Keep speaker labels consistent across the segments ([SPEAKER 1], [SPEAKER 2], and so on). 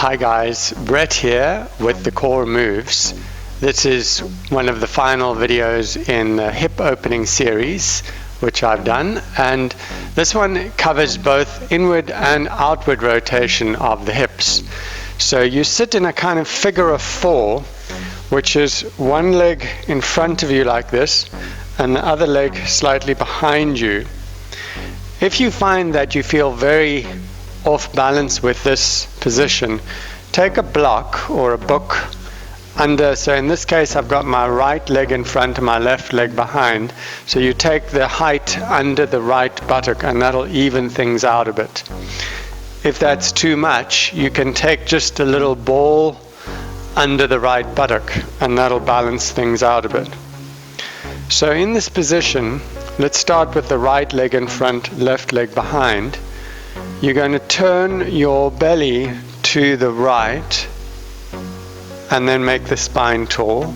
[SPEAKER 1] Hi guys, Brett here with the core moves. This is one of the final videos in the hip opening series which I've done, and this one covers both inward and outward rotation of the hips. So you sit in a kind of figure of four, which is one leg in front of you like this and the other leg slightly behind you. If you find that you feel very off balance with this position, take a block or a book under. So in this case I've got my right leg in front and my left leg behind, so you take the height under the right buttock and that'll even things out a bit. If that's too much, you can take just a little ball under the right buttock and that'll balance things out a bit. So in this position, let's start with the right leg in front, left leg behind. You're going to turn your belly to the right and then make the spine tall.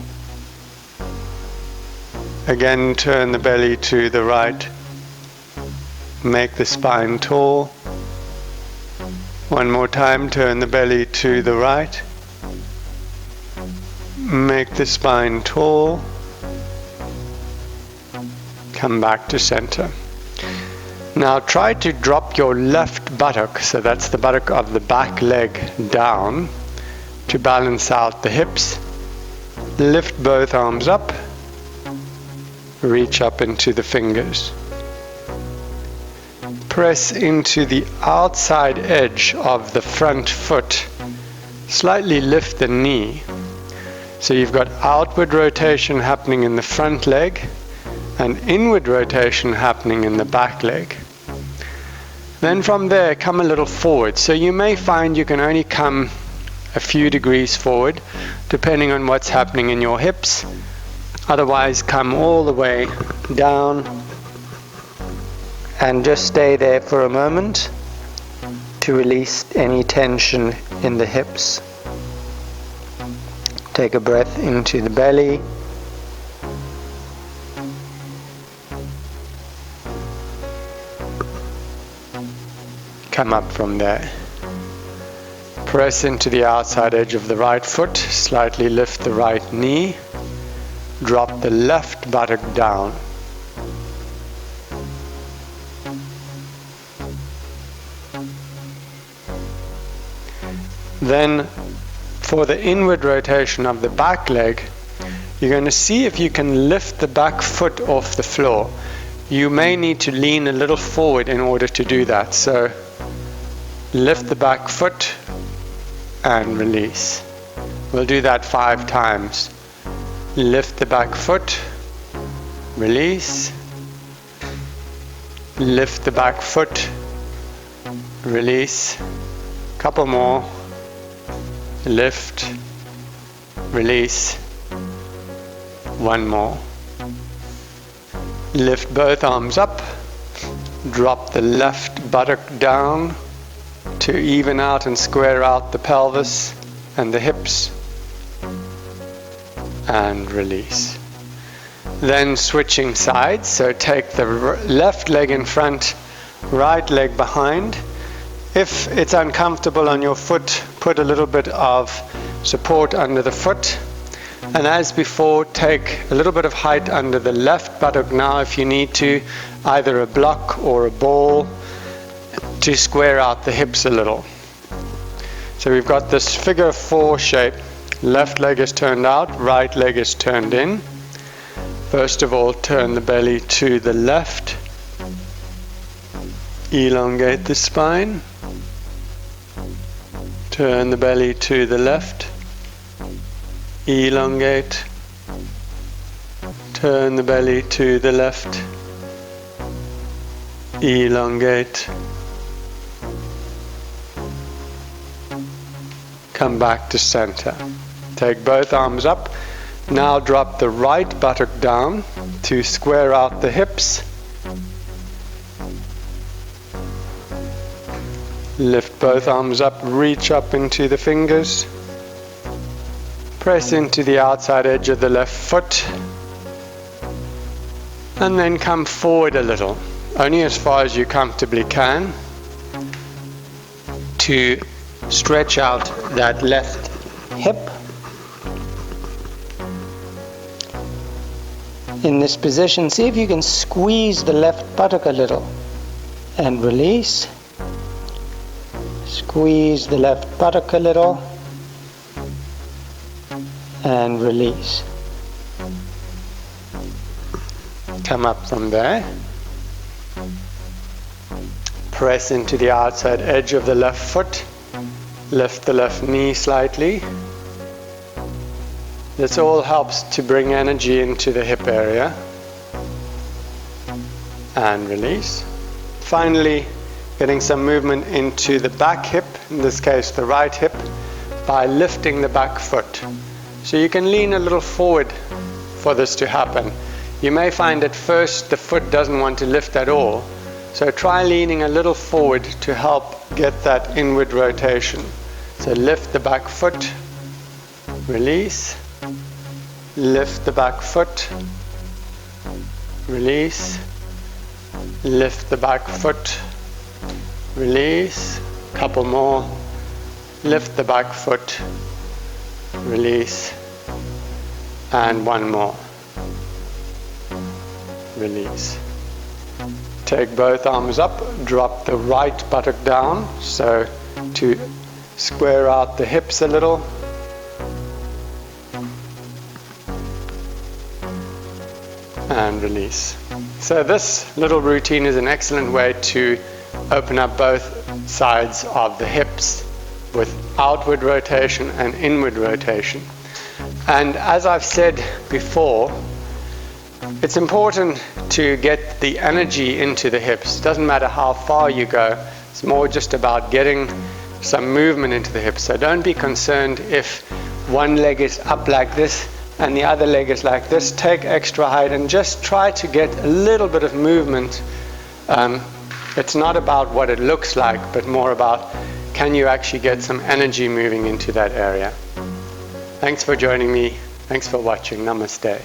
[SPEAKER 1] Again, turn the belly to the right, make the spine tall. One more time, turn the belly to the right, make the spine tall, come back to center. Now try to drop your left buttock, so that's the buttock of the back leg, down to balance out the hips. Lift both arms up, reach up into the fingers. Press into the outside edge of the front foot, slightly lift the knee. So you've got outward rotation happening in the front leg and inward rotation happening in the back leg. Then from there, come a little forward. So you may find you can only come a few degrees forward, depending on what's happening in your hips. Otherwise, come all the way down and just stay there for a moment to release any tension in the hips. Take a breath into the belly. Come up from there. Press into the outside edge of the right foot, slightly lift the right knee, drop the left buttock down. Then for the inward rotation of the back leg, you're going to see if you can lift the back foot off the floor. You may need to lean a little forward in order to do that. So lift the back foot and release. We'll do that 5 times. Lift the back foot, release. Lift the back foot, release. Couple more. Lift, release. One more. Lift both arms up. Drop the left buttock down to even out and square out the pelvis and the hips, and release. Then switching sides, so take the left leg in front, right leg behind. If it's uncomfortable on your foot, put a little bit of support under the foot, and as before, take a little bit of height under the left buttock now if you need to, either a block or a ball, to square out the hips a little. So we've got this figure 4 shape. Left leg is turned out, right leg is turned in. First of all, turn the belly to the left. Elongate the spine. Turn the belly to the left. Elongate. Turn the belly to the left. Elongate. Come back to center. Take both arms up. Now drop the right buttock down to square out the hips. Lift both arms up, reach up into the fingers. Press into the outside edge of the left foot. And then come forward a little, only as far as you comfortably can, to stretch out that left hip. In this position, see if you can squeeze the left buttock a little and release. Squeeze the left buttock a little and release. Come up from there. Press into the outside edge of the left foot. Lift the left knee slightly. This all helps to bring energy into the hip area. And release. Finally, getting some movement into the back hip, in this case the right hip, by lifting the back foot. So you can lean a little forward for this to happen. You may find at first the foot doesn't want to lift at all. So try leaning a little forward to help get that inward rotation. So lift the back foot, release, lift the back foot, release, lift the back foot, release, couple more, lift the back foot, release, and one more, release. Take both arms up, drop the right buttock down, so to square out the hips a little. And release. So this little routine is an excellent way to open up both sides of the hips with outward rotation and inward rotation. And as I've said before, it's important to get the energy into the hips. It doesn't matter how far you go. It's more just about getting some movement into the hips. So don't be concerned if one leg is up like this and the other leg is like this. Take extra height and just try to get a little bit of movement. It's not about what it looks like, but more about can you actually get some energy moving into that area. Thanks for joining me. Thanks for watching. Namaste.